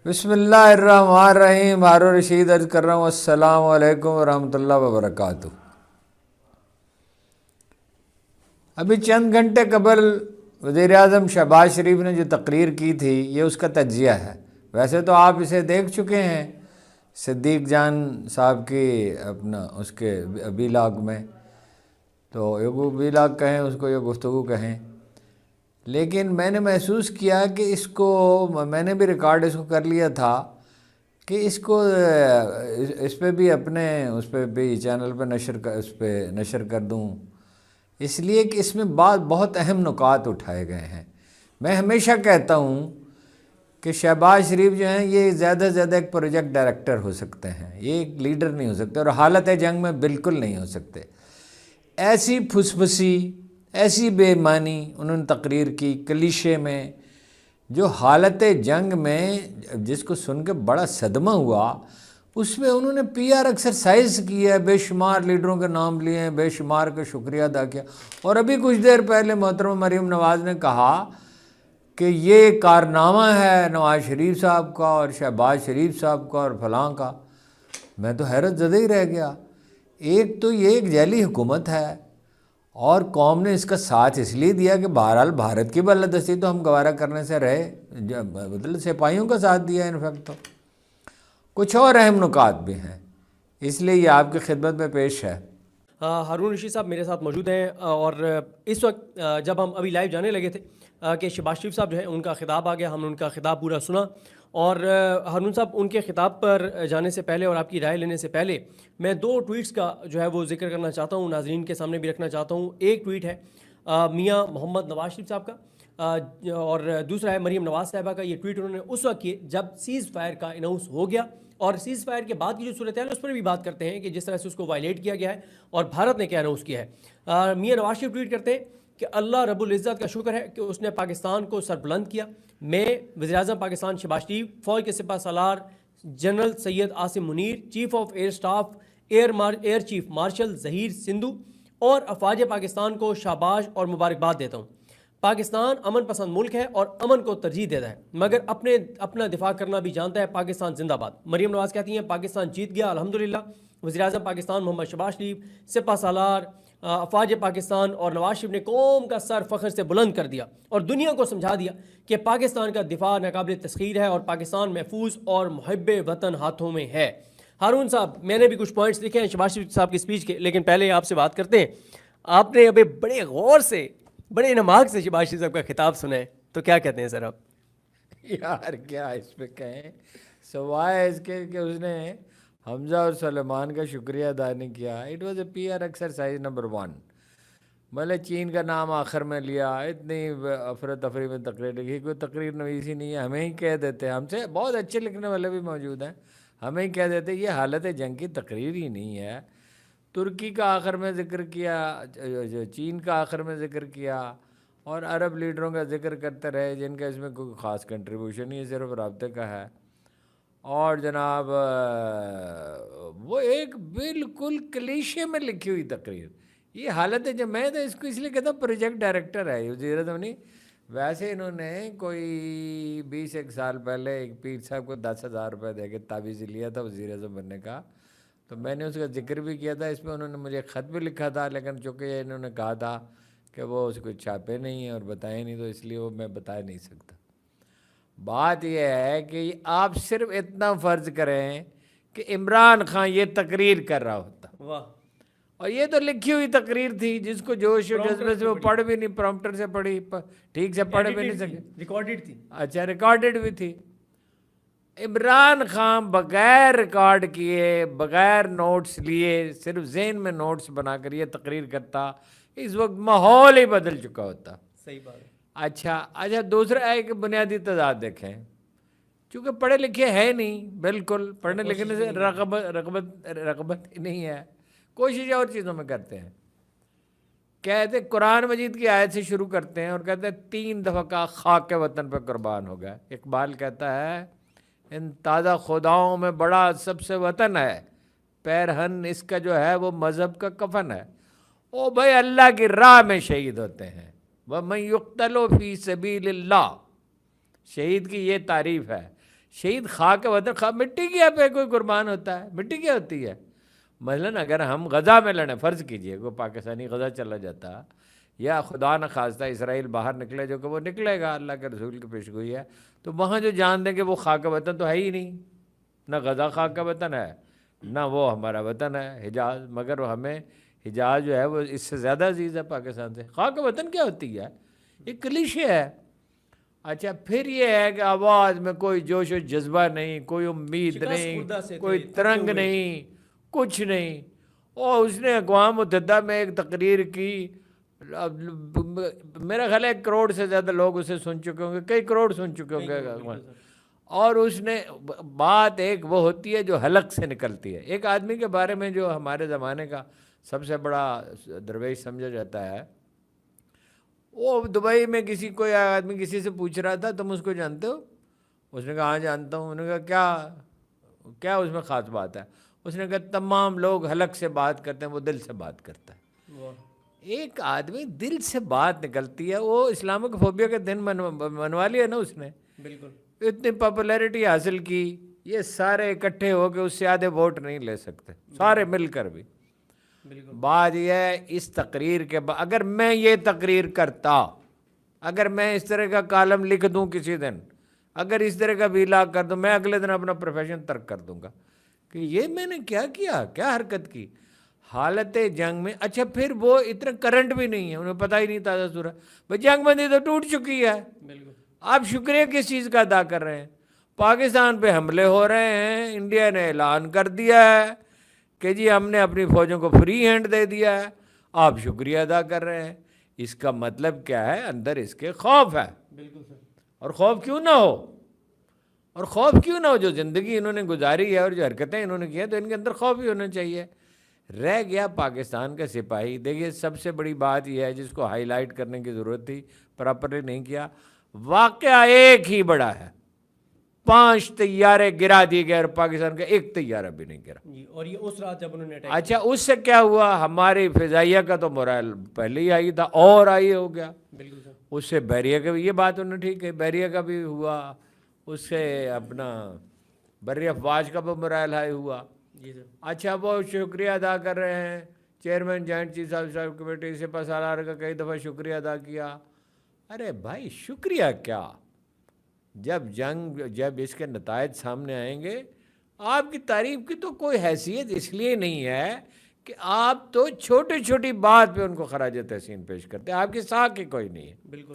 بسم اللہ الرحمن الرحیم. ہارون رشید عرض کر رہا ہوں السلام علیکم ورحمۃ اللہ وبرکاتہ. ابھی چند گھنٹے قبل وزیر اعظم شہباز شریف نے جو تقریر کی تھی یہ اس کا تجزیہ ہے. ویسے تو آپ اسے دیکھ چکے ہیں صدیق جان صاحب کی اپنا اس کے ویلاگ میں، تو یہ ویلاگ کہیں اس کو، یہ گفتگو کہیں، لیکن میں نے محسوس کیا کہ اس کو میں نے بھی ریکارڈ اس کو کر لیا تھا کہ اس کو اس پہ بھی اپنے اس پہ بھی چینل پہ نشر کر دوں، اس لیے کہ اس میں بہت اہم نکات اٹھائے گئے ہیں. میں ہمیشہ کہتا ہوں کہ شہباز شریف جو ہیں یہ زیادہ سے زیادہ ایک پروجیکٹ ڈائریکٹر ہو سکتے ہیں، یہ ایک لیڈر نہیں ہو سکتے، اور حالت جنگ میں بالکل نہیں ہو سکتے. ایسی پھسپھسی، ایسی بے ایمانی انہوں نے تقریر کی کلیشے میں، جو حالت جنگ میں جس کو سن کے بڑا صدمہ ہوا. اس میں انہوں نے پی آر ایکسرسائز کی ہے، بے شمار لیڈروں کے نام لیے ہیں، بے شمار کا شکریہ ادا کیا. اور ابھی کچھ دیر پہلے محترمہ مریم نواز نے کہا کہ یہ کارنامہ ہے نواز شریف صاحب کا اور شہباز شریف صاحب کا اور فلاں کا. میں تو حیرت زدہ ہی رہ گیا. ایک تو یہ ایک ذیلی حکومت ہے، اور قوم نے اس کا ساتھ اس لیے دیا کہ بہرحال بھارت کی بالادستی تو ہم گوارہ کرنے سے رہے، مطلب سپاہیوں کا ساتھ دیا انفیکٹ. تو کچھ اور اہم نکات بھی ہیں، اس لیے یہ آپ کی خدمت میں پیش ہے. ہارون رشید صاحب میرے ساتھ موجود ہیں، اور اس وقت جب ہم ابھی لائیو جانے لگے تھے کہ شہباز شریف صاحب جو ہے ان کا خطاب آ گیا، ہم نے ان کا خطاب پورا سنا. اور ہارون صاحب ان کے خطاب پر جانے سے پہلے اور آپ کی رائے لینے سے پہلے میں دو ٹویٹس کا جو ہے وہ ذکر کرنا چاہتا ہوں، ناظرین کے سامنے بھی رکھنا چاہتا ہوں. ایک ٹویٹ ہے میاں محمد نواز شریف صاحب کا، اور دوسرا ہے مریم نواز صاحبہ کا. یہ ٹویٹ انہوں نے اس وقت کیے جب سیز فائر کا اناؤنس ہو گیا، اور سیز فائر کے بعد کی جو صورتحال ہے اس پر بھی بات کرتے ہیں کہ جس طرح سے اس کو وائلیٹ کیا گیا ہے اور بھارت نے کیا اناؤنس کیا ہے. میاں نواز شریف ٹویٹ کرتے ہیں کہ اللہ رب العزت کا شکر ہے کہ اس نے پاکستان کو سربلند کیا. میں وزیر اعظم پاکستان شہباز شریف، فوج کے سپہ سالار general Syed Asim Munir, chief of air staff air chief marshal Zaheer Sindhu اور افواج پاکستان کو شاباش اور مبارکباد دیتا ہوں. پاکستان امن پسند ملک ہے اور امن کو ترجیح دیتا ہے، مگر اپنا دفاع کرنا بھی جانتا ہے. پاکستان زندہ باد. مریم نواز کہتی ہیں پاکستان جیت گیا الحمدللہ. وزیر اعظم پاکستان محمد شہباز شریف، سپہ سالار افواج پاکستان اور نواز شریف نے قوم کا سر فخر سے بلند کر دیا اور دنیا کو سمجھا دیا کہ پاکستان کا دفاع ناقابل تسخیر ہے اور پاکستان محفوظ اور محب وطن ہاتھوں میں ہے. ہارون صاحب، میں نے بھی کچھ پوائنٹس لکھے ہیں شہباز شریف صاحب کی اسپیچ کے، لیکن پہلے آپ سے بات کرتے ہیں. آپ نے ابھی بڑے غور سے، بڑے انہماک سے شہباز شریف صاحب کا خطاب سنا ہے، تو کیا کہتے ہیں سر آپ؟ یار کیا اس پہ کہیں سوائے اس کے کہ اس نے حمزہ اور سلیمان کا شکریہ ادا نہیں کیا. It was a P R exercise number 1. مطلب چین کا نام آخر میں لیا، اتنی افراتفری میں تقریر لکھی، کوئی تقریر نویس ہی نہیں ہے. ہمیں ہی کہہ دیتے ہیں، ہم سے بہت اچھے لکھنے والے بھی موجود ہیں، ہمیں ہی کہہ دیتے یہ حالت جنگ کی تقریر ہی نہیں ہے. ترکی کا آخر میں ذکر کیا، چین کا آخر میں ذکر کیا، اور عرب لیڈروں کا ذکر کرتے رہے جن کا اس میں کوئی خاص کنٹریبیوشن نہیں ہے، صرف رابطے کا ہے. اور جناب وہ ایک بالکل کلیشے میں لکھی ہوئی تقریر. یہ حالت ہے جب میں تو اس کو اس لیے کہتا ہوں پروجیکٹ ڈائریکٹر ہے وزیر اعظم نہیں. ویسے انہوں نے کوئی 20 سال پہلے ایک پیر صاحب کو 10,000 روپے دے کے تعویذ لیا تھا وزیر اعظم بننے کا، تو میں نے اس کا ذکر بھی کیا تھا. اس میں انہوں نے مجھے خط بھی لکھا تھا، لیکن چونکہ انہوں نے کہا تھا کہ وہ اس کو چھاپے نہیں ہیں اور بتائے نہیں، تو اس لیے وہ میں بتا نہیں سکتا. بات یہ ہے کہ آپ صرف اتنا فرض کریں کہ عمران خان یہ تقریر کر رہا ہوتا، واہ، اور یہ تو لکھی ہوئی تقریر تھی جس کو جوش و جذبے سے وہ پڑھ بھی نہیں، پرومپٹر سے پڑھی، ٹھیک سے پڑھ بھی نہیں سکے. ریکارڈڈ تھی. اچھا ریکارڈڈ بھی تھی. عمران خان بغیر ریکارڈ کیے، بغیر نوٹس لیے، صرف ذہن میں نوٹس بنا کر یہ تقریر کرتا، اس وقت ماحول ہی بدل چکا ہوتا. صحیح بات ہے. اچھا دوسرا ایک بنیادی تضاد دیکھیں. چونکہ پڑھے لکھے ہیں نہیں، بالکل پڑھنے لکھنے سے رغبت ہی نہیں ہے، کوشش اور چیزوں میں کرتے ہیں. کہتے قرآن مجید کی آیت سے شروع کرتے ہیں اور کہتے ہیں 3 دفعہ کا خاک کے وطن پہ قربان ہو گیا. اقبال کہتا ہے ان تازہ خداؤں میں بڑا سب سے وطن ہے، پیرہن اس کا جو ہے وہ مذہب کا کفن ہے. او بھائی اللہ کی راہ میں شہید ہوتے ہیں. وَمَن يُقْتَلُ فِي سَبِيلِ اللَّهِ، شہید کی یہ تعریف ہے. شہید خاک وطن مٹی کیا پہ کوئی قربان ہوتا ہے؟ مٹی کیا ہوتی ہے؟ مثلاً اگر ہم غزہ میں لڑیں، فرض کیجئے کوئی پاکستانی غزہ چلا جاتا، یا خدا نہ خواستہ اسرائیل باہر نکلے، جو کہ وہ نکلے گا، اللہ کے رسول کی پیشگوئی ہے، تو وہاں جو جان دیں کہ وہ خاک وطن تو ہے ہی نہیں، نہ غزہ خاک کا وطن ہے، نہ وہ ہمارا وطن ہے حجاز، مگر وہ ہمیں حجاز جو ہے وہ اس سے زیادہ عزیز ہے پاکستان سے۔ خاک وطن کیا ہوتی ہے؟ یہ کلیشے ہے۔ اچھا پھر یہ ہے کہ آواز میں کوئی جوش و جذبہ نہیں، کوئی امید نہیں، کوئی ترنگ نہیں، کچھ نہیں۔ اور اس نے اقوام متحدہ میں ایک تقریر کی، میرا خیال ہے 1 کروڑ سے زیادہ لوگ اسے سن چکے ہوں گے، کئی کروڑ سن چکے ہوں گے۔ اور اس نے بات ایک وہ ہوتی ہے جو حلق سے نکلتی ہے۔ ایک آدمی کے بارے میں جو ہمارے زمانے کا سب سے بڑا درویش سمجھا جاتا ہے، وہ دبئی میں کوئی آدمی کسی سے پوچھ رہا تھا تم اس کو جانتے ہو؟ اس نے کہا ہاں جانتا ہوں۔ انہوں نے کہا کیا اس میں خاص بات ہے؟ اس نے کہا تمام لوگ حلق سے بات کرتے ہیں، وہ دل سے بات کرتا ہے۔ ایک آدمی دل سے بات نکلتی ہے، وہ اسلامک فوبیا کے دن منوا لیا نا اس نے، بالکل اتنی پاپولیرٹی حاصل کی، یہ سارے اکٹھے ہو کے اس سے آدھے ووٹ نہیں لے سکتے، سارے مل کر بھی۔ بات یہ ہے اس تقریر کے بعد اگر میں یہ تقریر کرتا، اگر میں اس طرح کا کالم لکھ دوں کسی دن، اگر اس طرح کا ویلاگ کر دوں، میں اگلے دن اپنا پروفیشن ترک کر دوں گا کہ یہ میں نے کیا حرکت کی حالت جنگ میں۔ اچھا پھر وہ اتنا کرنٹ بھی نہیں ہے، انہیں پتہ ہی نہیں تازہ صورت، بھائی جنگ بندی تو ٹوٹ چکی ہے، آپ شکریہ کس چیز کا ادا کر رہے ہیں؟ پاکستان پہ حملے ہو رہے ہیں، انڈیا نے اعلان کر دیا ہے کہ جی ہم نے اپنی فوجوں کو فری ہینڈ دے دیا ہے، آپ شکریہ ادا کر رہے ہیں۔ اس کا مطلب کیا ہے؟ اندر اس کے خوف ہے۔ بالکل سر۔ اور خوف کیوں نہ ہو جو زندگی انہوں نے گزاری ہے اور جو حرکتیں انہوں نے کی ہیں، تو ان کے اندر خوف ہی ہونا چاہیے۔ رہ گیا پاکستان کا سپاہی، دیکھیے سب سے بڑی بات یہ ہے جس کو ہائی لائٹ کرنے کی ضرورت تھی، پراپرلی نہیں کیا۔ واقعہ ایک ہی بڑا ہے، 5 طیارے گرا دیے گئے اور پاکستان کا 1 طیارہ بھی نہیں گرا۔ اور یہ اس رات جب انہوں نے اچھا اس سے کیا ہوا؟ ہماری فضائیہ کا تو مورائل پہلے ہی آئی تھا اور آئی ہو گیا۔ بالکل سر۔ اس سے بحریہ کا بھی، یہ بات انہوں نے ٹھیک ہے، بحریہ کا بھی ہوا، اس سے اپنا بری افواج کا بھی مورائل ہائی ہوا۔ اچھا وہ شکریہ ادا کر رہے ہیں، chairman joint chief of committee سپہ سالار کا کئی دفعہ شکریہ ادا کیا۔ ارے بھائی شکریہ کیا؟ جب اس کے نتائج سامنے آئیں گے، آپ کی تعریف کی تو کوئی حیثیت اس لیے نہیں ہے کہ آپ تو چھوٹی بات پہ ان کو خراج تحسین پیش کرتے ہیں، آپ کی ساکھ کی کوئی نہیں ہے۔ بالکل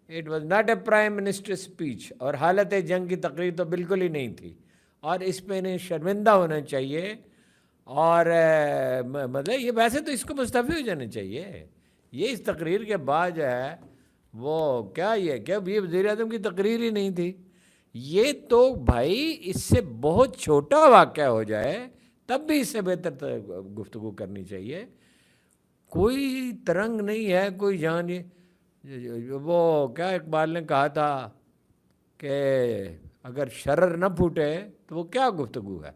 it was not a prime minister speech, اور حالت جنگ کی تقریر تو بالکل ہی نہیں تھی، اور اس پہ انہیں شرمندہ ہونا چاہیے۔ اور مطلب یہ ویسے تو اس کو مستعفی ہو جانا چاہیے، یہ اس تقریر کے بعد جو ہے وہ کیا وزیر اعظم کی تقریر ہی نہیں تھی، یہ تو بھائی اس سے بہت چھوٹا واقعہ ہو جائے تب بھی اس سے بہتر گفتگو کرنی چاہیے۔ کوئی ترنگ نہیں ہے، کوئی جان، وہ کیا اقبال نے کہا تھا کہ اگر شرر نہ پھوٹے تو وہ کیا گفتگو ہے؟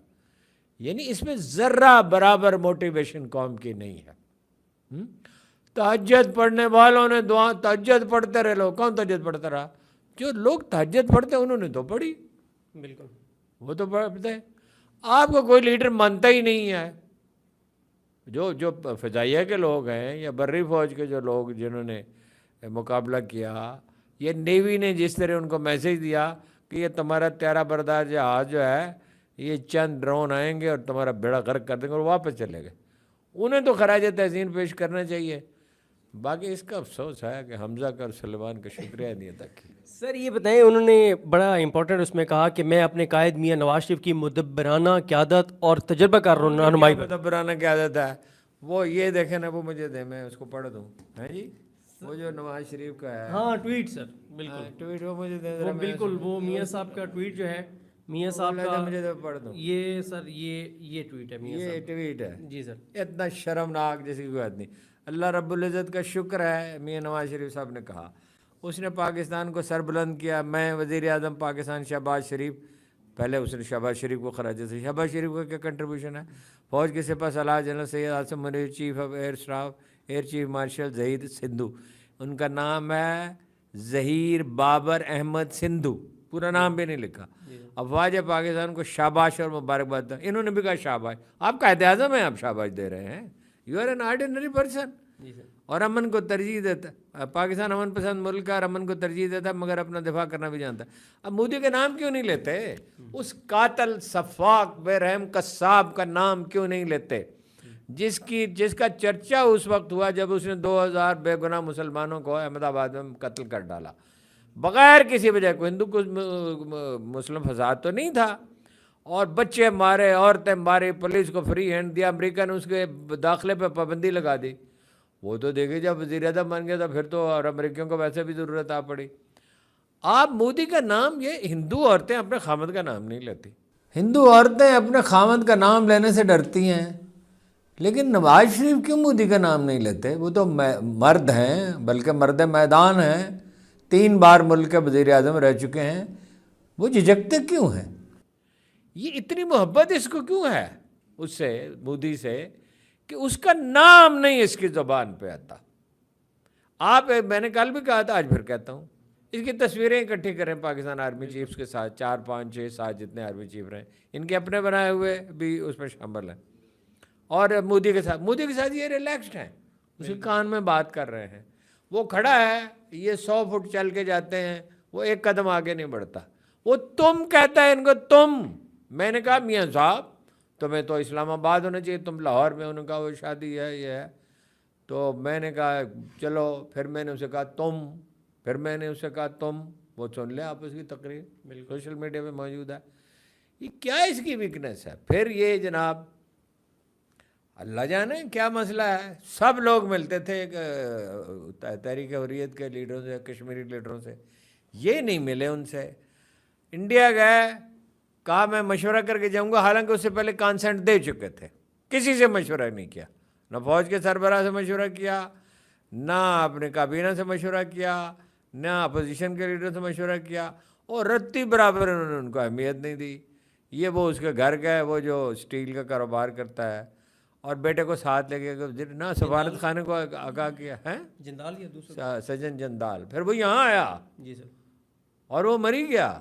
یعنی اس میں ذرہ برابر موٹیویشن قوم کی نہیں ہے۔ تہجد پڑھنے والوں نے دعا، تہجد پڑھتے رہے لوگ، کون تہجد پڑھتا رہا؟ جو لوگ تہجد پڑھتے انہوں نے تو پڑھی، بالکل وہ تو پڑھتے ہیں۔ آپ کو کوئی لیڈر مانتا ہی نہیں ہے۔ جو فضائیہ کے لوگ ہیں یا بری فوج کے جو لوگ جنہوں نے مقابلہ کیا، یہ نیوی نے جس طرح ان کو میسیج دیا کہ یہ تمہارا تیارہ بردار جہاز جو ہے یہ چند ڈرون آئیں گے اور تمہارا بیڑا غرق کر دیں گے اور واپس چلے گئے، انہیں تو خراج تحسین پیش کرنا چاہیے۔ باقی اس کا افسوس ہے کہ حمزہ کا اور سلیمان کا شکریہ نہیں ادا کیا۔ سر یہ بتائیں، انہوں نے بڑا امپورٹنٹ اس میں کہا کہ میں اپنے قائد میاں نواز شریف کی مدبرانہ قیادت اور تجربہ کار رہنمائی پر۔ مدبرانہ قیادت ہے وہ، یہ دیکھیں نا، وہ مجھے دے میں اس کو پڑھ دوں، ہے جی وہ جو نواز شریف کا ہے، ہاں ٹویٹ سر، بالکل ٹویٹ وہ مجھے دے، بالکل وہ میاں صاحب کا ٹویٹ جو ہے، میاں صاحب کا، مجھے پڑھ دوں یہ سر یہ ٹویٹ ہے میاں صاحب، یہ ٹویٹ ہے جی سر، اتنا شرمناک جیسی کوئی بات نہیں۔ اللہ رب العزت کا شکر ہے، میاں نواز شریف صاحب نے کہا، اس نے پاکستان کو سر بلند کیا۔ میں وزیر اعظم پاکستان شہباز شریف، پہلے اس نے شہباز شریف کو خراج تحسین، شہباز شریف کا کیا کنٹریبیوشن ہے؟ فوج کے سپہ سالار general Syed Asim Munir, chief of air staff, air chief marshal Zahid Sandhu, ان کا نام ہے ظہیر بابر احمد سندھو، پورا نام بھی نہیں لکھا۔ افواج پاکستان کو شاباش اور مبارکباد. انہوں نے بھی کہا شاباش. آپ قائد اعظم ہیں, آپ شاباش دے رہے ہیں. You are an ordinary person. اور امن کو ترجیح دیتا ہے. پاکستان امن پسند ملک ہے اور امن کو ترجیح دیتا ہے, مگر اپنا دفاع کرنا بھی جانتا ہے. اب مودی کے نام کیوں نہیں لیتے؟ اس قاتل سفاک بے رحم قصاب کا نام کیوں نہیں لیتے جس کا چرچا اس وقت ہوا جب اس نے 2000 بے گناہ مسلمانوں کو احمد آباد میں قتل کر ڈالا بغیر کسی وجہ کو. ہندو کو مسلم فساد تو نہیں تھا, اور بچے مارے, عورتیں ماری, پولیس کو فری ہینڈ دیا, امریکہ نے اس کے داخلے پہ پابندی لگا دی. وہ تو دیکھیں جب وزیر اعظم بن گیا تھا پھر تو, اور امریکیوں کو ویسے بھی ضرورت آ پڑی. آپ مودی کا نام, یہ ہندو عورتیں اپنے خامد کا نام نہیں لیتی. ہندو عورتیں اپنے خامد کا نام لینے سے ڈرتی ہیں, لیکن نواز شریف کیوں مودی کا نام نہیں لیتے؟ وہ تو مرد ہیں, بلکہ مرد میدان ہیں, 3 بار ملک کے وزیر اعظم رہ چکے ہیں. وہ جھجکتے کیوں ہیں؟ یہ اتنی محبت اس کو کیوں ہے اس سے, مودی سے, کہ اس کا نام نہیں اس کی زبان پہ آتا. آپ, میں نے کل بھی کہا تھا, آج پھر کہتا ہوں, اس کی تصویریں اکٹھی کریں پاکستان آرمی چیفز کے ساتھ, 4 5 6 7 جتنے آرمی چیف رہے, ان کے اپنے بنائے ہوئے بھی اس میں شامل ہیں. اور مودی کے ساتھ یہ ریلیکسڈ ہیں, اسی کان میں بات کر رہے ہیں. وہ کھڑا ہے, یہ 100 فٹ چل کے جاتے ہیں, وہ 1 قدم آگے نہیں بڑھتا. وہ تم کہتا ہے ان کو, تم. میں نے کہا میاں صاحب تمہیں تو اسلام آباد ہونا چاہیے, تم لاہور میں. انہوں نے کہا وہ شادی ہے, یہ ہے. تو میں نے کہا چلو, پھر میں نے اسے کہا تم, پھر میں نے اسے کہا تم. وہ سن لے آپ اس کی تقریر, سوشل میڈیا پہ موجود ہے. یہ کیا اس کی ویکنیس ہے؟ پھر یہ جناب اللہ جانے کیا مسئلہ ہے. سب لوگ ملتے تھے تحریک حریت کے لیڈروں سے, کشمیری لیڈروں سے, یہ نہیں ملے ان سے. انڈیا گئے, کہا میں مشورہ کر کے جاؤں گا, حالانکہ اس سے پہلے کانسنٹ دے چکے تھے. کسی سے مشورہ نہیں کیا, نہ فوج کے سربراہ سے مشورہ کیا, نہ اپنے کابینہ سے مشورہ کیا, نہ اپوزیشن کے لیڈر سے مشورہ کیا, اور رتی برابر انہوں نے ان کو اہمیت نہیں دی. یہ وہ اس کے گھر گئے, وہ جو اسٹیل کا کاروبار کرتا ہے, اور بیٹے کو ساتھ لے کے نہ سفارت خانے کو آگاہ کیا ہے, جندال یا دوسرا سجن جندال. پھر وہ یہاں آیا, جی سر, اور وہ مری گیا,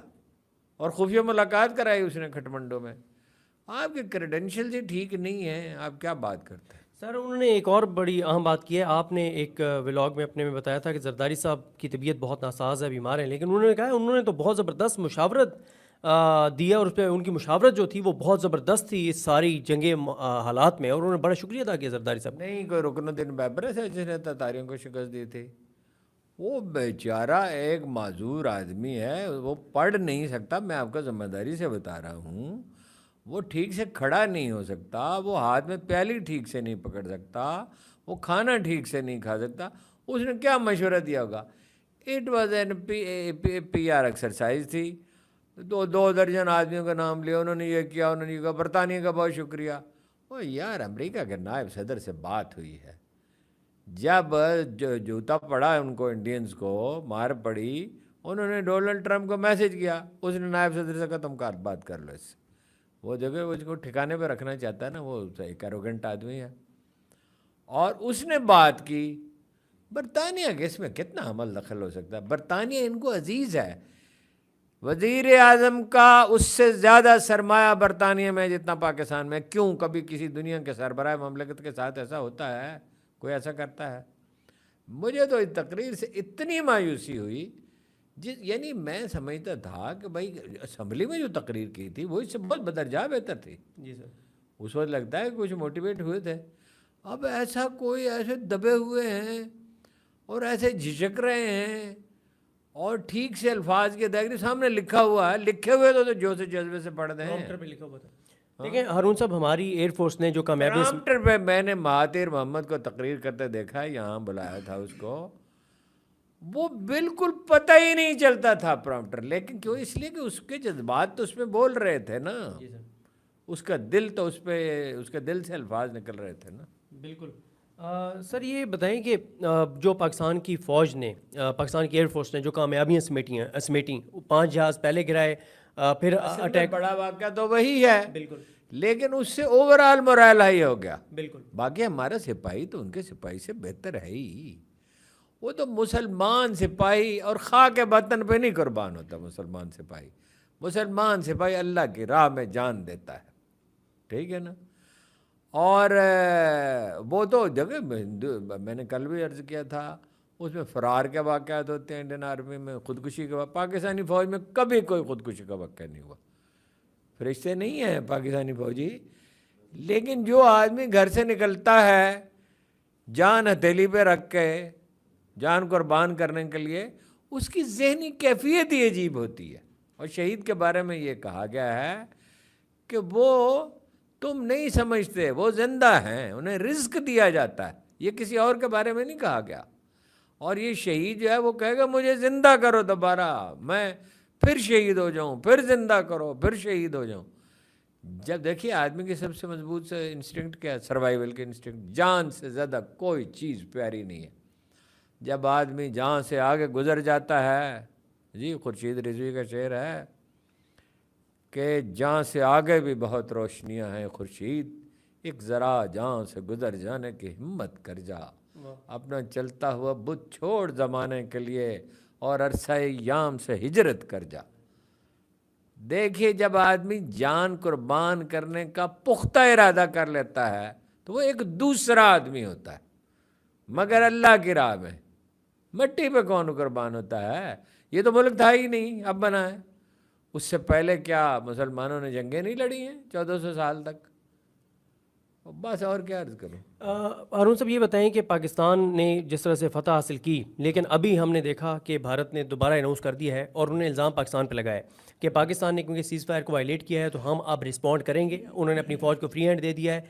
اور خفیہ ملاقات کرائی اس نے کھٹمنڈو میں. آپ کے کریڈینشیل ہی ٹھیک نہیں ہیں, آپ کیا بات کرتے ہیں؟ سر انہوں نے ایک اور بڑی اہم بات کی ہے. آپ نے ایک ولاگ میں اپنے میں بتایا تھا کہ زرداری صاحب کی طبیعت بہت ناساز ہے, بیمار ہیں, لیکن انہوں نے کہا انہوں نے تو بہت زبردست مشاورت دیا, اور اس پہ ان کی مشاورت جو تھی وہ بہت زبردست تھی اس ساری جنگی حالات میں, اور انہوں نے بڑا شکریہ ادا کیا زرداری صاحب. نہیں, کوئی رکن الدین بابر سے جس نے تاتاریوں کو شکست دی تھی. وہ بیچارہ ایک معذور آدمی ہے, وہ پڑھ نہیں سکتا. میں آپ کو ذمہ داری سے بتا رہا ہوں, وہ ٹھیک سے کھڑا نہیں ہو سکتا, وہ ہاتھ میں پیالی ٹھیک سے نہیں پکڑ سکتا, وہ کھانا ٹھیک سے نہیں کھا سکتا. اس نے کیا مشورہ دیا ہوگا؟ It was an P R exercise تھی. 2 درجن آدمیوں کا نام لیا, انہوں نے یہ کیا, انہوں نے یہ کہا, برطانیہ کا بہت شکریہ. او یار, امریکہ کے نائب صدر سے بات ہوئی ہے, جب جوتا پڑا ان کو, انڈینز کو مار پڑی, انہوں نے ڈونلڈ ٹرمپ کو میسج کیا, اس نے نائب صدر سے کہا تم بات کر لو اس سے. وہ جگہ وہ اس کو ٹھکانے پہ رکھنا چاہتا ہے نا, وہ ایک ایروگنٹ آدمی ہے, اور اس نے بات کی. برطانیہ کے اس میں کتنا عمل دخل ہو سکتا ہے؟ برطانیہ ان کو عزیز ہے. وزیر اعظم کا اس سے زیادہ سرمایہ برطانیہ میں جتنا پاکستان میں. کیوں کبھی کسی دنیا کے سربراہ مملکت کے ساتھ ایسا ہوتا ہے؟ کوئی ایسا کرتا ہے؟ مجھے تو اس تقریر سے اتنی مایوسی ہوئی, یعنی میں سمجھتا تھا کہ بھائی اسمبلی میں جو تقریر کی تھی وہ اس سے بہت بدرجہ بہتر تھی. جی سر, اس وقت لگتا ہے کچھ موٹیویٹ ہوئے تھے. اب ایسا کوئی ایسے دبے ہوئے ہیں اور ایسے جھجک رہے ہیں, اور ٹھیک سے الفاظ کے دائرے سامنے لکھا ہوا ہے, لکھے ہوئے تو جو سے جذبے سے پڑھ دیں. پرومپٹر پہ لکھا ہوا تھا. دیکھیں ہارون صاحب, ہماری ایئر فورس نے جو کامیابی پرومپٹر پہ میں نے مہاتیر محمد کو تقریر کرتے دیکھا, یہاں بلایا تھا اس کو, وہ بالکل پتہ ہی نہیں چلتا تھا پرومپٹر. لیکن کیوں؟ اس لیے کہ اس کے جذبات تو اس پہ بول رہے تھے نا, اس کا دل تو اس پہ, اس کے دل سے الفاظ نکل رہے تھے نا. بالکل. سر یہ بتائیں کہ جو پاکستان کی فوج نے, پاکستان کی ایئر فورس نے جو کامیابیاں سمیٹیں, 5 جہاز پہلے گرائے, پھر اٹیک, بڑا واقعہ تو وہی ہے. بالکل, لیکن اس سے اوور آل مورائل ہائی ہو گیا. بالکل. باقی ہمارا سپاہی تو ان کے سپاہی سے بہتر ہے ہی. وہ تو مسلمان سپاہی اور خاک وطن پہ نہیں قربان ہوتا مسلمان سپاہی. مسلمان سپاہی اللہ کی راہ میں جان دیتا ہے، ٹھیک ہے نا. اور وہ تو جگہ میں نے کل بھی عرض کیا تھا، اس میں فرار کے واقعات ہوتے ہیں انڈین آرمی میں، خودکشی کے پاکستانی فوج میں کبھی کوئی خودکشی کا واقعہ نہیں ہوا. فرشتے نہیں ہیں پاکستانی فوجی، لیکن جو آدمی گھر سے نکلتا ہے جان ہتھیلی پہ رکھ کے جان قربان کرنے کے لیے، اس کی ذہنی کیفیت ہی عجیب ہوتی ہے. اور شہید کے بارے میں یہ کہا گیا ہے کہ وہ تم نہیں سمجھتے، وہ زندہ ہیں، انہیں رزق دیا جاتا ہے. یہ کسی اور کے بارے میں نہیں کہا گیا. اور یہ شہید جو ہے وہ کہے گا مجھے زندہ کرو دوبارہ، میں پھر شہید ہو جاؤں، پھر زندہ کرو، پھر شہید ہو جاؤں. جب دیکھیے آدمی کی سب سے مضبوط سے انسٹنکٹ کیا ہے؟ سروائیول کے انسٹنکٹ. جان سے زیادہ کوئی چیز پیاری نہیں ہے. جب آدمی جان سے آگے گزر جاتا ہے، جی خورشید رضوی کا شعر ہے کہ جان سے آگے بھی بہت روشنیاں ہیں خورشید، ایک ذرا جان سے گزر جانے کی ہمت کر جا، اپنا چلتا ہوا بت چھوڑ زمانے کے لیے اور عرصہ ایام سے ہجرت کر جا. دیکھیے جب آدمی جان قربان کرنے کا پختہ ارادہ کر لیتا ہے تو وہ ایک دوسرا آدمی ہوتا ہے. مگر اللہ کی راہ میں مٹی پہ کون قربان ہوتا ہے؟ یہ تو ملک تھا ہی نہیں، اب بنا ہے. اس سے پہلے کیا مسلمانوں نے جنگیں نہیں لڑی ہیں 1400 سال تک؟ بس اور کیا عرض کروں. ہارون صاحب یہ بتائیں کہ پاکستان نے جس طرح سے فتح حاصل کی، لیکن ابھی ہم نے دیکھا کہ بھارت نے دوبارہ اناؤنس کر دیا ہے اور انہوں نے الزام پاکستان پہ لگایا کہ پاکستان نے کیونکہ سیز فائر کو وائلیٹ کیا ہے تو ہم اب رسپونڈ کریں گے. انہوں نے اپنی فوج کو فری ہینڈ دے دیا ہے.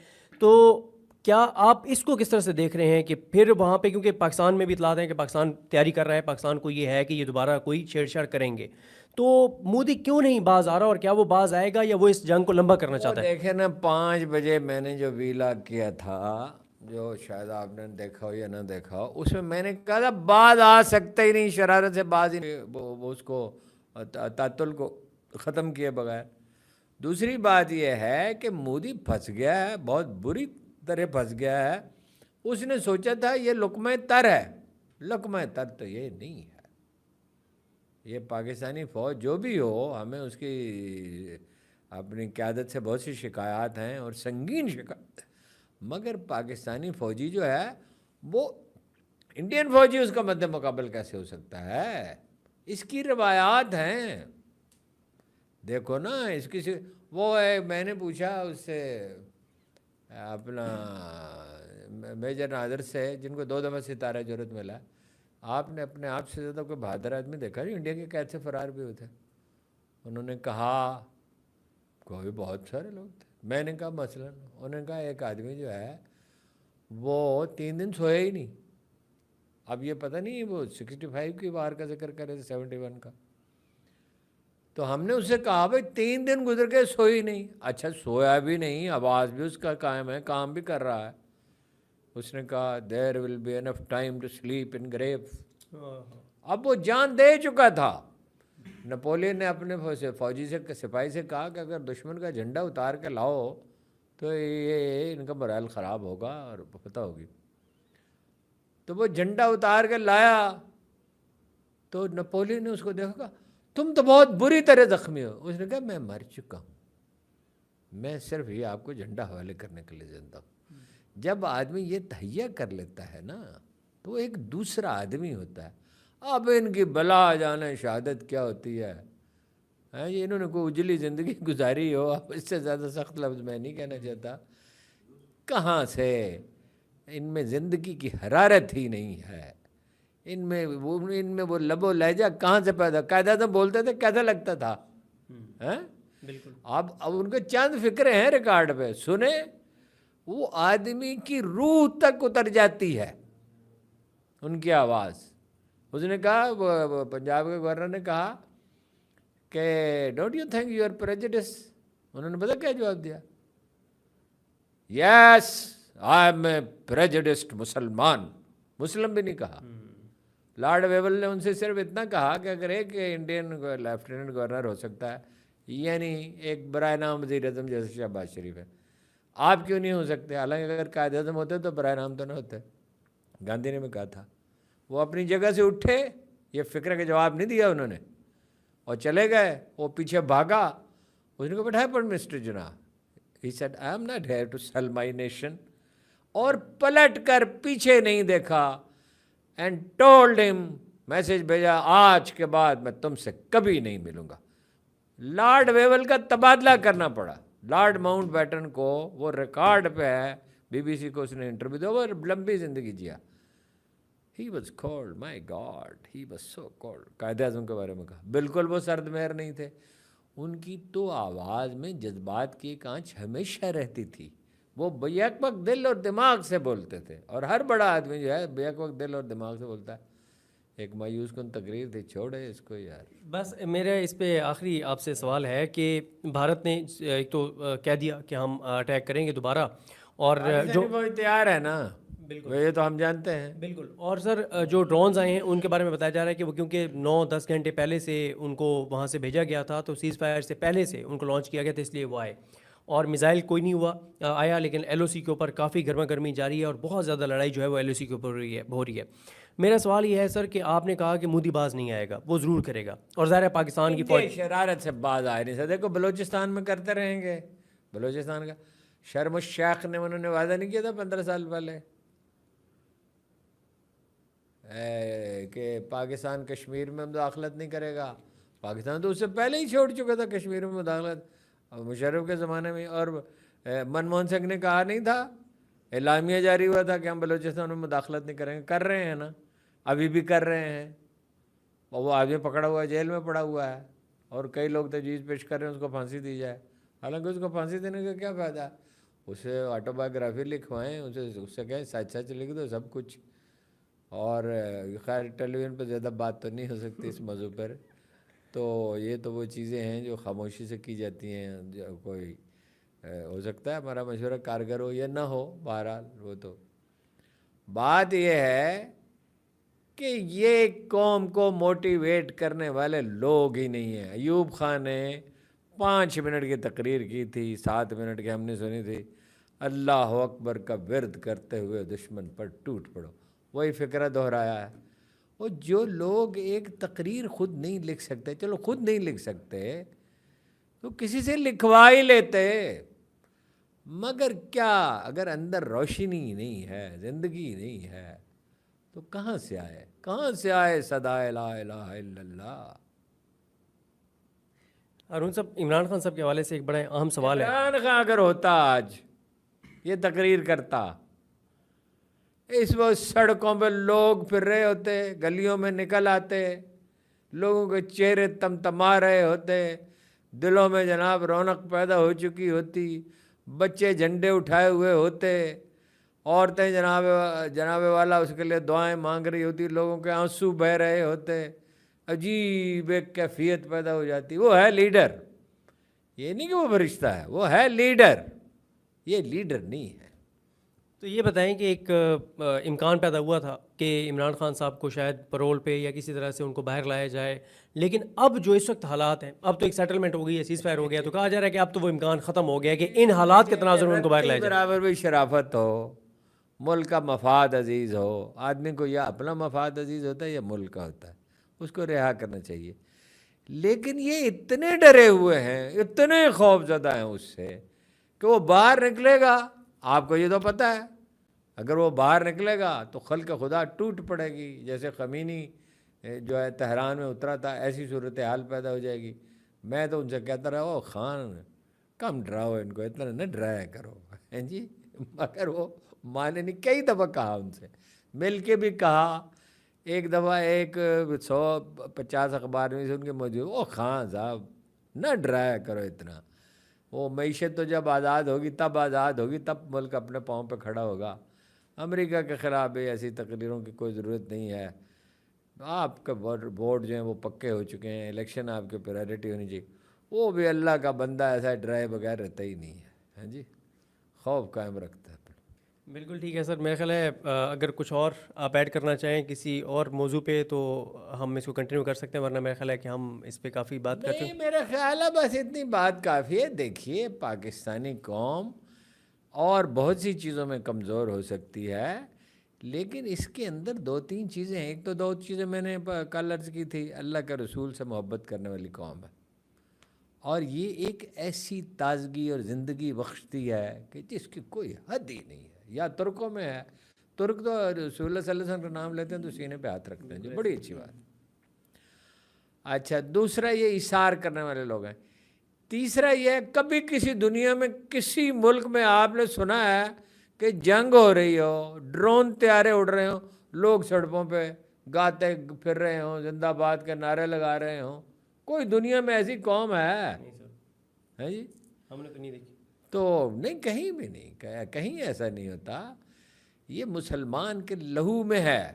تو کیا آپ اس کو کس طرح سے دیکھ رہے ہیں کہ پھر وہاں پہ، کیونکہ پاکستان میں بھی اطلاعات ہیں کہ پاکستان تیاری کر رہا ہے، پاکستان کو یہ ہے کہ یہ دوبارہ کوئی چھیڑ چھاڑ کریں گے، تو مودی کیوں نہیں باز آ رہا، اور کیا وہ باز آئے گا یا وہ اس جنگ کو لمبا کرنا چاہتا ہے؟ دیکھیں نا 5 بجے میں نے جو ویلاگ کیا تھا، جو شاید آپ نے دیکھا ہو یا نہ دیکھا ہو، اس میں میں نے کہا تھا باز آ سکتا ہی نہیں، شرارت سے باز ہی نہیں، وہ اس کو تعطل کو ختم کیے بغیر. دوسری بات یہ ہے کہ مودی پھنس گیا ہے، بہت بری طرح پھنس گیا ہے. اس نے سوچا تھا یہ لقمہ تر ہے، لقمہ تر تو یہ نہیں ہے. یہ پاکستانی فوج جو بھی ہو، ہمیں اس کی اپنی قیادت سے بہت سی شکایات ہیں اور سنگین شکایات، مگر پاکستانی فوجی جو ہے وہ انڈین فوجی اس کا مد مقابل کیسے ہو سکتا ہے؟ اس کی روایات ہیں، دیکھو نا اس کی وہ ہے. میں نے پوچھا اس سے اپنا میجر نادر سے، جن کو 2 دفعہ ستارہ جرت ملا، آپ نے اپنے آپ سے زیادہ کوئی بہادر آدمی دیکھا جو انڈیا کے قید سے فرار بھی ہوتے؟ انہوں نے کہا کوئی بہت سارے لوگ تھے. میں نے کہا مثلا، انہوں نے کہا ایک آدمی جو ہے وہ 3 دن سویا ہی نہیں. اب یہ پتہ نہیں وہ 65 کی وار کا ذکر کرے تھے، 71 کا. تو ہم نے اس سے کہا بھائی 3 دن گزر گئے سوئی نہیں. اچھا سویا بھی نہیں، آواز بھی اس کا قائم ہے، کام بھی کر رہا ہے. اس نے کہا there will be enough time to sleep in grave. اب وہ جان دے چکا تھا. نپولین نے اپنے فوجی سے، سپاہی سے کہا کہ اگر دشمن کا جھنڈا اتار کے لاؤ تو یہ ان کا morale خراب ہوگا اور پتہ ہوگی. تو وہ جھنڈا اتار کے لایا تو نپولین نے اس کو دیکھا، تم تو بہت بری طرح زخمی ہو. اس نے کہا میں مر چکا ہوں، میں صرف یہ آپ کو جھنڈا حوالے کرنے کے لیے زندہ ہوں. جب آدمی یہ تہیہ کر لیتا ہے نا تو وہ ایک دوسرا آدمی ہوتا ہے. اب ان کی بلا جانے شہادت کیا ہوتی ہے، یہ انہوں نے کوئی اجلی زندگی گزاری ہو، اب اس سے زیادہ سخت لفظ میں نہیں کہنا چاہتا. کہاں سے ان میں زندگی کی حرارت ہی نہیں ہے، ان میں وہ لب و لہجہ کہاں سے پیدا؟ قائد اعظم بولتے تھے کیسا لگتا تھا؟ بالکل. اب ان کے چند فکرے ہیں ریکارڈ پہ، سنے وہ آدمی کی روح تک اتر جاتی ہے ان کی آواز. اس نے کہا، وہ پنجاب کے گورنر نے کہا کہ don't you think you are prejudiced? انہوں نے پتہ کیا جواب دیا؟ یس آئی ایم اے پریجڈسڈ مسلمان. مسلم بھی نہیں کہا. لارڈ ویول نے ان سے صرف اتنا کہا کہ اگر ایک انڈین لیفٹیننٹ گورنر ہو سکتا ہے، یعنی ایک برائے نام وزیر اعظم جیسے شہباز شریف ہے، آپ کیوں نہیں ہو سکتے؟ حالانکہ اگر قائد اعظم ہوتے تو برائے نام تو نہ ہوتے. گاندھی نے بھی کہا تھا. وہ اپنی جگہ سے اٹھے، یہ فکر کا جواب نہیں دیا انہوں نے. اور چلے گئے. وہ پیچھے بھاگا, اس نے کہا what happened Mr. Jinnah? He said I am not here to sell my nation. اور پلٹ کر پیچھے نہیں دیکھا اینڈ ٹولڈ ہم, میسج بھیجا, آج کے بعد میں تم سے کبھی نہیں ملوں گا. لارڈ ویول کا تبادلہ کرنا پڑا. لارڈ ماؤنٹ بیٹن کو, وہ ریکارڈ پہ ہے, بی بی سی کو اس نے انٹرویو دیا, وہ لمبی زندگی جیا. He was cold, my god he was so cold. Quaid-e-Azam کے بارے میں کہا بالکل وہ سرد مہر نہیں تھے. ان کی تو آواز میں جذبات کی ایک آنچ ہمیشہ رہتی تھی. وہ بیک وقت دل اور دماغ سے بولتے تھے, اور ہر بڑا آدمی جو ہے بیک وقت دل اور دماغ سے بولتا ہے. ایک مایوس کن تقریر تھی, چھوڑے اس کو یار. بس میرا اس پہ آخری آپ سے سوال ہے کہ بھارت نے ایک تو کہہ دیا کہ ہم اٹیک کریں گے دوبارہ, اور جو وہ تیار ہے نا, بالکل یہ تو ہم جانتے ہیں. بالکل. اور سر جو ڈرونز آئے ہیں ان کے بارے میں بتایا جا رہا ہے کہ وہ کیونکہ 9-10 گھنٹے پہلے سے ان کو وہاں سے بھیجا گیا تھا, تو سیز فائر سے پہلے سے ان کو لانچ کیا گیا تھا, اس لیے وہ آئے. اور میزائل کوئی نہیں ہوا آیا, لیکن ایل او سی کے اوپر کافی گرما گرمی جاری ہے, اور بہت زیادہ لڑائی جو ہے وہ ایل او سی کے اوپر ہو رہی ہے. میرا سوال یہ ہے سر کہ آپ نے کہا کہ مودی باز نہیں آئے گا, وہ ضرور کرے گا, اور ظاہر ہے پاکستان کی فوج شرارت سے باز آئے نہیں سکتے. دیکھو بلوچستان میں کرتے رہیں گے. بلوچستان کا شرم الشیخ نے انہوں نے وعدہ نہیں کیا تھا 15 سال پہلے کہ پاکستان کشمیر میں مداخلت نہیں کرے گا. پاکستان تو اس سے پہلے ہی چھوڑ چکا تھا کشمیر میں مداخلت, مشرف کے زمانے میں. اور منموہن سنگھ نے کہا نہیں تھا, اعلامیہ جاری ہوا تھا کہ ہم بلوچستان میں مداخلت نہیں کریں گے. کر رہے ہیں نا, ابھی بھی کر رہے ہیں. اور وہ آدمی پکڑا ہوا ہے, جیل میں پڑا ہوا ہے, اور کئی لوگ تجویز پیش کر رہے ہیں اس کو پھانسی دی جائے. حالانکہ اس کو پھانسی دینے کا کیا فائدہ ہے؟ اسے آٹو بایوگرافی لکھوائیں, اس سے کہیں سچ سچ لکھ دو سب کچھ. اور خیر ٹیلی ویژن پہ زیادہ بات تو نہیں ہو سکتی اس موضوع پر. تو یہ تو وہ چیزیں ہیں جو خاموشی سے کی جاتی ہیں. جو کوئی ہو سکتا ہے ہمارا مشورہ کارگر ہو یا نہ ہو, بہرحال وہ تو بات یہ ہے کہ یہ قوم کو موٹیویٹ کرنے والے لوگ ہی نہیں ہیں. ایوب خان نے 5 منٹ کی تقریر کی تھی, 7 منٹ کی ہم نے سنی تھی. اللہ اکبر کا ورد کرتے ہوئے دشمن پر ٹوٹ پڑو, وہی فکرہ دہرایا ہے. اور جو لوگ ایک تقریر خود نہیں لکھ سکتے, چلو خود نہیں لکھ سکتے تو کسی سے لکھوا ہی لیتے. مگر کیا اگر اندر روشنی نہیں ہے, زندگی نہیں ہے, تو کہاں سے آئے صدائے لا الہ الا اللہ. ارون صاحب, عمران خان صاحب کے حوالے سے ایک بڑا اہم سوال ہے. عمران خان اگر ہوتا آج یہ تقریر کرتا, اس وقت سڑکوں پہ لوگ پھر رہے ہوتے, گلیوں میں نکل آتے, لوگوں کے چہرے تمتما رہے ہوتے, دلوں میں جناب رونق پیدا ہو چکی ہوتی, بچے جھنڈے اٹھائے ہوئے ہوتے, عورتیں جناب والا اس کے لیے دعائیں مانگ رہی ہوتی, لوگوں کے آنسو بہہ رہے ہوتے, عجیب ایک کیفیت پیدا ہو جاتی. وہ ہے لیڈر, یہ نہیں کہ وہ فرشتہ ہے, وہ ہے لیڈر. یہ لیڈر نہیں ہے. تو یہ بتائیں کہ ایک امکان پیدا ہوا تھا کہ عمران خان صاحب کو شاید پرول پہ یا کسی طرح سے ان کو باہر لایا جائے, لیکن اب جو اس وقت حالات ہیں, اب تو ایک سیٹلمنٹ ہو گئی ہے, سیز فائر ہو گیا, تو کہا جا رہا ہے کہ اب تو وہ امکان ختم ہو گیا کہ ان حالات کے تناظر میں ان کو باہر لایا جائے. برابر بھی شرافت ہو, ملک کا مفاد عزیز ہو. آدمی کو یا اپنا مفاد عزیز ہوتا ہے یا ملک کا ہوتا ہے, اس کو رہا کرنا چاہیے. لیکن یہ اتنے ڈرے ہوئے ہیں, اتنے خوف زدہ ہیں اس سے کہ وہ باہر نکلے گا. آپ کو یہ تو پتہ ہے اگر وہ باہر نکلے گا تو خلق خدا ٹوٹ پڑے گی. جیسے خمینی جو ہے تہران میں اترا تھا, ایسی صورتحال پیدا ہو جائے گی. میں تو ان سے کہتا رہا, او خان کم ڈراؤ ان کو, اتنا نہ ڈرایا کرو ہیں جی. مگر وہ مانے نہیں. کئی دفعہ کہا ان سے, مل کے بھی کہا. ایک دفعہ ایک 150 اخبار میں سے ان کے موجود, او خان صاحب نہ ڈرایا کرو اتنا. وہ معیشت تو جب آزاد ہوگی تب آزاد ہوگی, تب ملک اپنے پاؤں پہ کھڑا ہوگا. امریکہ کے خلاف بھی ایسی تقریروں کی کوئی ضرورت نہیں ہے. آپ کے ووٹ جو ہیں وہ پکے ہو چکے ہیں, الیکشن آپ کی پرائرٹی ہونی چاہیے. وہ بھی اللہ کا بندہ ایسا ڈرائے بغیر رہتا ہی نہیں ہے, ہاں جی, خوف قائم رکھتا ہے. بالکل ٹھیک ہے سر. میرا خیال ہے اگر کچھ اور آپ ایڈ کرنا چاہیں کسی اور موضوع پہ تو ہم اس کو کنٹینیو کر سکتے ہیں, ورنہ میرا خیال ہے کہ ہم اس پہ کافی بات کر چکے ہیں. نہیں, میرا خیال ہے بس اتنی بات کافی ہے. دیکھیے پاکستانی قوم اور بہت سی چیزوں میں کمزور ہو سکتی ہے, لیکن اس کے اندر دو تین چیزیں ہیں. ایک تو دو چیزیں میں نے کل عرض کی تھی، اللہ کے رسول سے محبت کرنے والی قوم ہے، اور یہ ایک ایسی تازگی اور زندگی بخشتی ہے کہ جس کی کوئی حد ہی نہیں ہے. یا ترکوں میں ہے، ترک تو رسول اللہ صلی اللہ علیہ وسلم کا نام لیتے ہیں تو سینے پہ ہاتھ رکھتے ہیں، جو بڑی اچھی بات. اچھا، دوسرا یہ ایثار کرنے والے لوگ ہیں. تیسرا یہ ہے، کبھی کسی دنیا میں کسی ملک میں آپ نے سنا ہے کہ جنگ ہو رہی ہو، ڈرون طیارے اڑ رہے ہوں، لوگ سڑکوں پہ گاتے پھر رہے ہوں، زندہ باد کے نعرے لگا رہے ہوں؟ کوئی دنیا میں ایسی قوم ہے؟ نہیں سر، ہے جی؟ ہم نے تو نہیں دیکھی. تو نہیں، کہیں بھی نہیں، کہیں ایسا نہیں ہوتا. یہ مسلمان کے لہو میں ہے.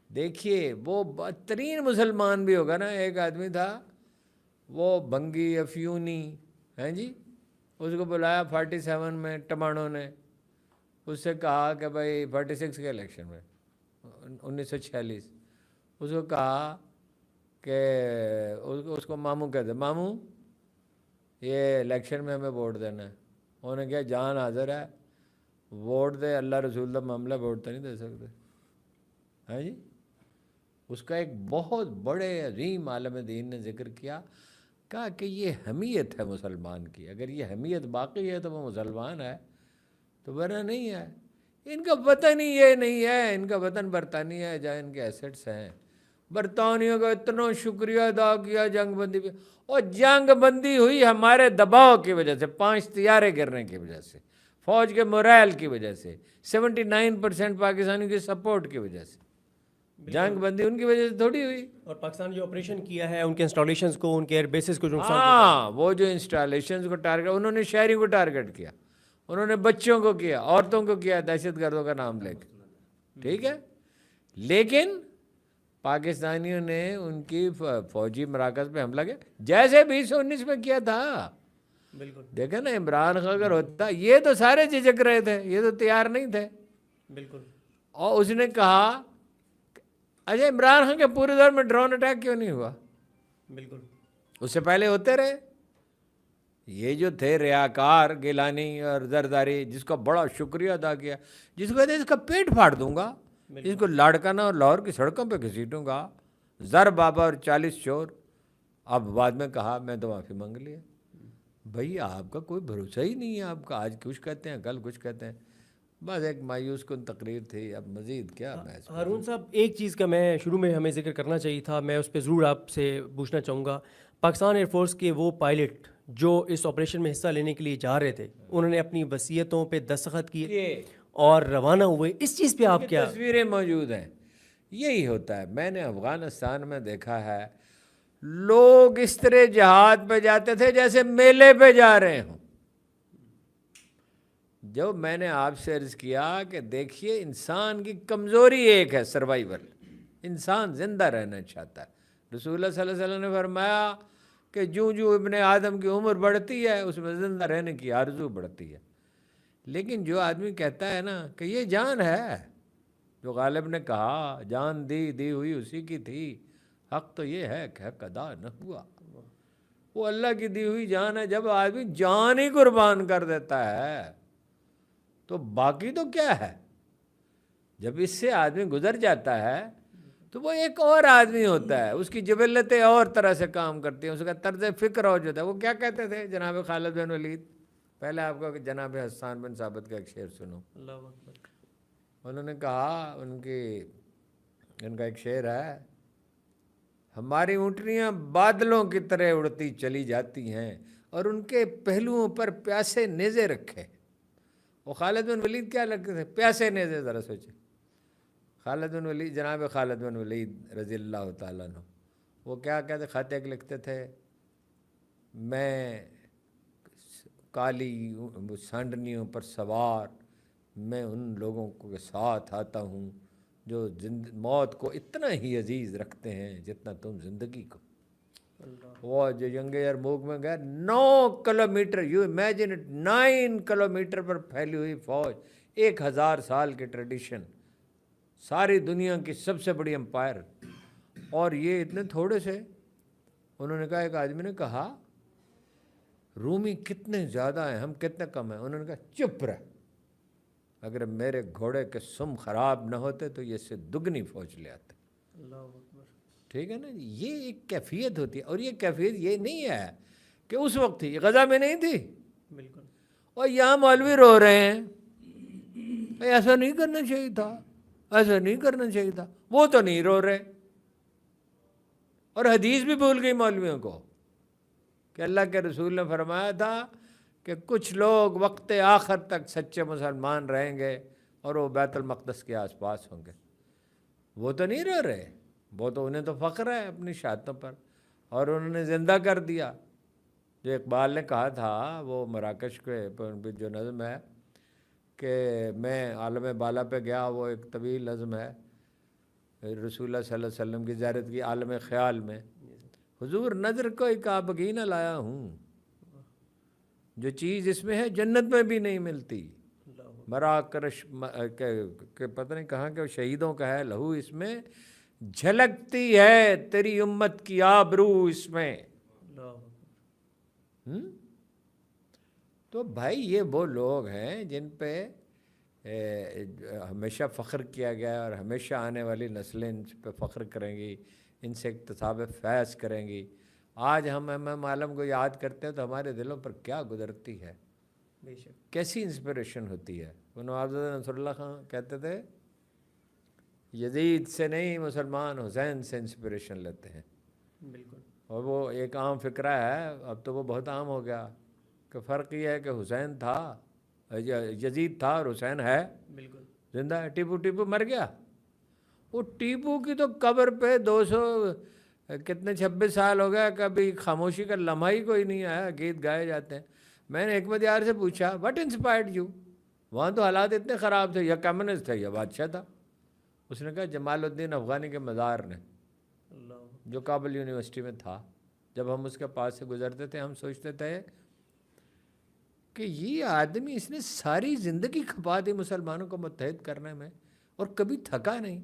دیکھیے، وہ بدترین مسلمان بھی ہوگا نا. ایک آدمی تھا، وہ بھنگی افیونی، ہیں جی، اس کو بلایا 47 میں ٹمانوں نے. اس سے کہا کہ بھائی 46 کے الیکشن میں 1946، اس کو کہا کہ اس کو ماموں کہتے، ماموں یہ الیکشن میں ہمیں ووٹ دینا ہے. انہوں نے کہا جان حاضر ہے، ووٹ دے، اللہ رسول کا معاملہ، ووٹ تو نہیں دے سکتے. ہاں جی. اس کا ایک بہت بڑے عظیم عالم دین نے ذکر کیا، کہا کہ یہ حمیت ہے مسلمان کی. اگر یہ حمیت باقی ہے تو وہ مسلمان ہے، تو ورنہ نہیں ہے. ان کا وطن ہی یہ نہیں ہے. ان کا وطن برطانیہ ہے جہاں ان کے ایسٹس ہیں. برطانیہ کا اتنا شکریہ ادا کیا جنگ بندی پہ، اور جنگ بندی ہوئی ہمارے دباؤ کی وجہ سے، 5 طیارے گرنے کی وجہ سے، فوج کے مورائل کی وجہ سے، 79% پاکستانی کی سپورٹ کی وجہ سے. جنگ بندی ان کی وجہ سے تھوڑی ہوئی. اور پاکستان جو آپریشن کیا ہے، ان کے انسٹالیشنز کو، ان کے ایئر بیسز کو جو نقصان ہاں، وہ جو انسٹالیشنز کو ٹارگٹ، انہوں نے شہریوں کو ٹارگٹ کیا، انہوں نے بچوں کو کیا، عورتوں کو کیا، دہشت گردوں کا نام لے کے. ٹھیک ہے. لیکن پاکستانیوں نے ان کی فوجی مراکز پہ حملہ کیا، جیسے 2019 میں کیا تھا. بالکل دیکھیں نا، عمران خان اگر ہوتا، یہ تو سارے جھجک رہے تھے، یہ تو تیار نہیں تھے. بالکل. اور اس نے کہا، اچھا عمران خان کے پورے دور میں ڈرون اٹیک کیوں نہیں ہوا؟ بالکل. اس سے پہلے ہوتے رہے. یہ جو تھے ریاکار گیلانی اور زرداری، جس کا بڑا شکریہ ادا کیا، جس کو کہتے ہیں اس کا پیٹ پھاڑ دوں گا، اس کو لاڑکانہ اور لاہور کی سڑکوں پہ گھسیٹوں گا، زر بابا اور 40 چور. اب بعد میں کہا میں تو معافی مانگ لیا. بھائی آپ کا کوئی بھروسہ ہی نہیں ہے. آپ کا آج کچھ کہتے ہیں، کل کچھ کہتے ہیں. بس ایک مایوس کن تقریر تھی. اب مزید کیا بحث. ہارون صاحب، ایک چیز کا میں شروع میں ہمیں ذکر کرنا چاہیے تھا، میں اس پہ ضرور آپ سے پوچھنا چاہوں گا. پاکستان ایئر فورس کے وہ پائلٹ جو اس آپریشن میں حصہ لینے کے لیے جا رہے تھے، انہوں نے اپنی وصیتوں پہ دستخط کیے اور روانہ ہوئے. اس چیز پہ آپ کیا؟ تصویریں موجود ہیں. یہی ہوتا ہے. میں نے افغانستان میں دیکھا ہے، لوگ اس طرح جہاد پہ جاتے تھے جیسے میلے پہ جا رہے ہوں. جو میں نے آپ سے عرض کیا کہ دیکھیے، انسان کی کمزوری ایک ہے، سروائیول. انسان زندہ رہنا چاہتا ہے. رسول اللہ صلی اللہ علیہ وسلم نے فرمایا کہ جو ابن آدم کی عمر بڑھتی ہے، اس میں زندہ رہنے کی آرزو بڑھتی ہے. لیکن جو آدمی کہتا ہے نا کہ یہ جان ہے، جو غالب نے کہا جان دی ہوئی اسی کی تھی، حق تو یہ ہے کہ حق ادا نہ ہوا. وہ اللہ کی دی ہوئی جان ہے. جب آدمی جان ہی قربان کر دیتا ہے تو باقی تو کیا ہے. جب اس سے آدمی گزر جاتا ہے تو وہ ایک اور آدمی ہوتا ہے. اس کی جبلتیں اور طرح سے کام کرتی ہیں، اس کا طرز فکر ہو جاتا ہے. وہ کیا کہتے تھے جناب خالد بن ولید؟ پہلے آپ کو جناب حسان بن ثابت کا ایک شعر سنو. اللہ اکبر. انہوں نے کہا، ان کا ایک شعر ہے، ہماری اونٹنیاں بادلوں کی طرح اڑتی چلی جاتی ہیں اور ان کے پہلوؤں پر پیاسے نیزے رکھے. وہ خالد بن ولید کیا لگتے تھے؟ پیاسے نیزے. ذرا سوچے، خالد بن ولید، جناب خالد بن ولید رضی اللہ تعالیٰ عنہ، وہ کیا کہتے، خط ایک لکھتے تھے، میں کالی سانڈنیوں پر سوار، میں ان لوگوں کے ساتھ آتا ہوں جو موت کو اتنا ہی عزیز رکھتے ہیں جتنا تم زندگی کو. وہ جو جنگ یرموک میں گیا، 9 kilometre, you imagine it, 9 kilometre پر پھیلی ہوئی فوج، 1000 سال کی ٹریڈیشن، ساری دنیا کی سب سے بڑی امپائر، اور یہ اتنے تھوڑے سے. انہوں نے کہا، ایک آدمی نے کہا رومی کتنے زیادہ ہیں، ہم کتنے کم ہیں. انہوں نے کہا چپ رہ، اگر میرے گھوڑے کے سم خراب نہ ہوتے تو یہ اس سے دگنی فوج لے آتے. ٹھیک ہے نا. یہ ایک کیفیت ہوتی ہے, اور یہ کیفیت یہ نہیں ہے کہ اس وقت تھی, غزہ میں نہیں تھی. بالکل. اور یہاں مولوی رو رہے ہیں, ایسا نہیں کرنا چاہیے تھا, ایسا نہیں کرنا چاہیے تھا. وہ تو نہیں رو رہے, اور حدیث بھی بھول گئی مولویوں کو کہ اللہ کے رسول نے فرمایا تھا کہ کچھ لوگ وقت آخر تک سچے مسلمان رہیں گے اور وہ بیت المقدس کے آس پاس ہوں گے. وہ تو نہیں رو رہے, وہ تو انہیں تو فخر ہے اپنی شہادتوں پر, اور انہوں نے زندہ کر دیا. جو اقبال نے کہا تھا, وہ مراکش کے جو نظم ہے کہ میں عالم بالا پہ گیا, وہ ایک طویل نظم ہے, رسول اللہ صلی اللہ علیہ وسلم کی زیارت کی عالم خیال میں. حضور نظر کو ایک آبگینہ لایا ہوں, جو چیز اس میں ہے جنت میں بھی نہیں ملتی. مراکش کہ پتہ نہیں کہاں کہ شہیدوں کا ہے لہو اس میں, جھلکتی ہے تیری امت کی آبرو اس میں. تو بھائی یہ وہ لوگ ہیں جن پہ ہمیشہ فخر کیا گیا ہے, اور ہمیشہ آنے والی نسلیں ان پہ فخر کریں گی, ان سے اکتساب فیض کریں گی. آج ہم امام عالم کو یاد کرتے ہیں تو ہمارے دلوں پر کیا گزرتی ہے, بے شک کیسی انسپریشن ہوتی ہے. وہ نواب نصر اللہ خان کہتے تھے یزید سے نہیں مسلمان حسین سے انسپریشن لیتے ہیں. بالکل. اور وہ ایک عام فکرہ ہے, اب تو وہ بہت عام ہو گیا, کہ فرق یہ ہے کہ حسین تھا, یزید تھا اور حسین ہے بالکل زندہ ہے. ٹیپو مر گیا. وہ ٹیپو کی تو قبر پہ 26 سال ہو گیا, کبھی خاموشی کا لمحہ ہی کوئی نہیں آیا, گیت گائے جاتے ہیں. میں نے حکمت یار سے پوچھا وٹ انسپائرڈ یو, وہاں تو حالات اتنے خراب تھے, یا کمیونسٹ تھے یا بادشاہ تھا. اس نے کہا جمال الدین افغانی کے مزار نے, جو کابل یونیورسٹی میں تھا. جب ہم اس کے پاس سے گزرتے تھے ہم سوچتے تھے کہ یہ آدمی, اس نے ساری زندگی کھپا دی مسلمانوں کو متحد کرنے میں اور کبھی تھکا نہیں.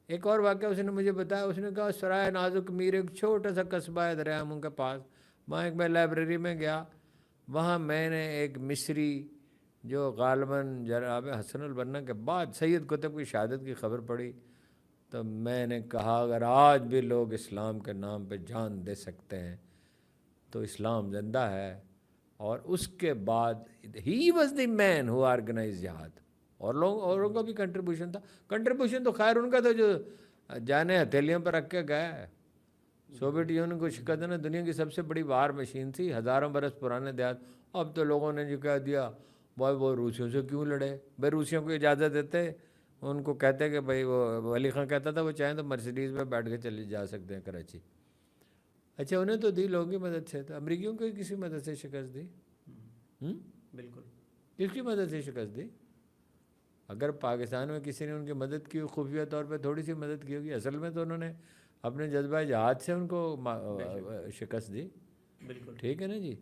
ایک اور واقعہ اس نے مجھے بتایا, اس نے کہا سرائے نازک میر ایک چھوٹا سا قصبہ ہے دریا منہ کے پاس, وہاں ایک میں لائبریری میں گیا, وہاں میں نے ایک مصری جو غالباً جناب حسن البنا کے بعد سید قطب کی شہادت کی خبر پڑی, تو میں نے کہا اگر آج بھی لوگ اسلام کے نام پہ جان دے سکتے ہیں تو اسلام زندہ ہے. اور اس کے بعد he was the main who organise جہاد, اور اوروں کا بھی کنٹریبیوشن تھا. کنٹریبیوشن تو خیر ان کا تھا جو جانے ہتھیلیوں پر رکھ کے گئے. سوویٹ یونین کو شکست دینا دنیا کی سب سے بڑی وار مشین تھی, ہزاروں برس پرانے دیہات. اب تو لوگوں نے جو کہہ دیا بھائی وہ روسیوں سے کیوں لڑے, بھائی روسیوں کو اجازت دیتے, ان کو کہتے کہ بھائی وہ علی خان کہتا تھا وہ چاہیں تو مرسیڈیز میں بیٹھ کے چلے جا سکتے ہیں کراچی. اچھا انہیں تو دی لوگوں کی مدد سے, تو امریکیوں کو کسی مدد سے شکست دی. بالکل. کس کی مدد سے شکست دی؟ اگر پاکستان میں کسی نے ان کی مدد کی خفیہ طور پہ تھوڑی سی مدد کی ہوگی, اصل میں تو انہوں نے اپنے جذبہ جہاد سے ان کو شکست دی. بالکل ٹھیک ہے نا جی.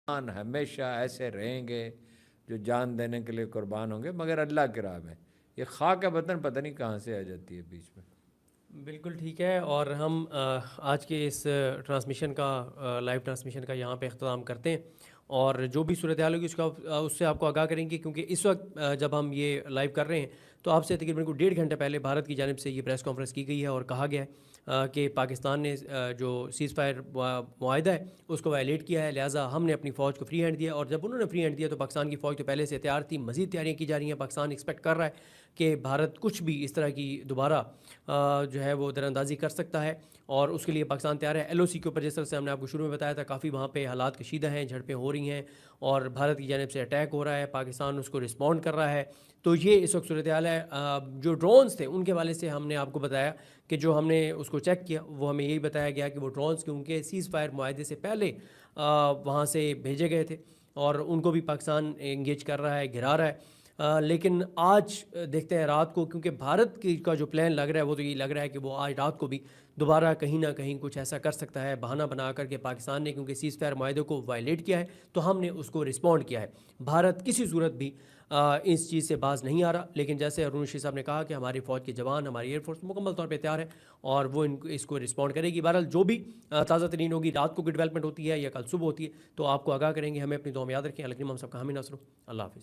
ہمیشہ ایسے رہیں گے جو جان دینے کے لیے قربان ہوں گے, مگر اللہ کی راہ میں. یہ خاک وطن پتہ نہیں کہاں سے آ جاتی ہے بیچ میں. بالکل ٹھیک ہے. اور ہم آج کے اس ٹرانسمیشن کا لائیو ٹرانسمیشن کا یہاں پہ اختتام کرتے ہیں, اور جو بھی صورتحال ہوگی اس سے آپ کو آگاہ کریں گے, کیونکہ اس وقت جب ہم یہ لائیو کر رہے ہیں تو آپ سے تقریباً کو 1.5 گھنٹے پہلے بھارت کی جانب سے یہ پریس کانفرنس کی گئی ہے, اور کہا گیا ہے کہ پاکستان نے جو سیز فائر معاہدہ ہے اس کو وائلیٹ کیا ہے, لہٰذا ہم نے اپنی فوج کو فری ہینڈ دیا. اور جب انہوں نے فری ہینڈ دیا تو پاکستان کی فوج تو پہلے سے تیار تھی, مزید تیاریاں کی جا رہی ہیں. پاکستان ایکسپیکٹ کر رہا ہے کہ بھارت کچھ بھی اس طرح کی دوبارہ جو ہے وہ در اندازی کر سکتا ہے, اور اس کے لیے پاکستان تیار ہے. LOC کے اوپر جس طرح سے ہم نے آپ کو شروع میں بتایا تھا, کافی وہاں پہ حالات کشیدہ ہیں, جھڑپیں ہو رہی ہیں, اور بھارت کی جانب سے اٹیک ہو رہا ہے, پاکستان اس کو رسپونڈ کر رہا ہے. تو یہ اس وقت صورتحال ہے. جو ڈرونز تھے ان کے حوالے سے ہم نے آپ کو بتایا کہ جو ہم نے اس کو چیک کیا وہ ہمیں یہی بتایا گیا کہ وہ ڈرونز کیونکہ سیز فائر معاہدے سے پہلے وہاں سے بھیجے گئے تھے, اور ان کو بھی پاکستان انگیج کر رہا ہے, گرا رہا ہے. لیکن آج دیکھتے ہیں رات کو، کیونکہ بھارت کی کا جو پلان لگ رہا ہے وہ تو یہ لگ رہا ہے کہ وہ آج رات کو بھی دوبارہ کہیں نہ کہیں کچھ ایسا کر سکتا ہے بہانہ بنا کر کے پاکستان نے، کیونکہ سیز فائر معاہدے کو وائلیٹ کیا ہے تو ہم نے اس کو رسپونڈ کیا ہے. بھارت کسی صورت بھی اس چیز سے باز نہیں آ رہا. لیکن جیسے ارون رشید صاحب نے کہا کہ ہماری فوج کے جوان، ہماری ایئر فورس مکمل طور پہ تیار ہے اور وہ اس کو رسپونڈ کرے گی. بہرحال جو بھی تازہ ترین ہوگی، رات کو کوئی ڈیولپمنٹ ہوتی ہے یا کل صبح ہوتی ہے تو آپ کو آگاہ کریں گے. ہمیں اپنی دعا میں یاد رکھیں. اللہ کریم ہم سب کا حامی ناصر ہو. اللہ حافظ.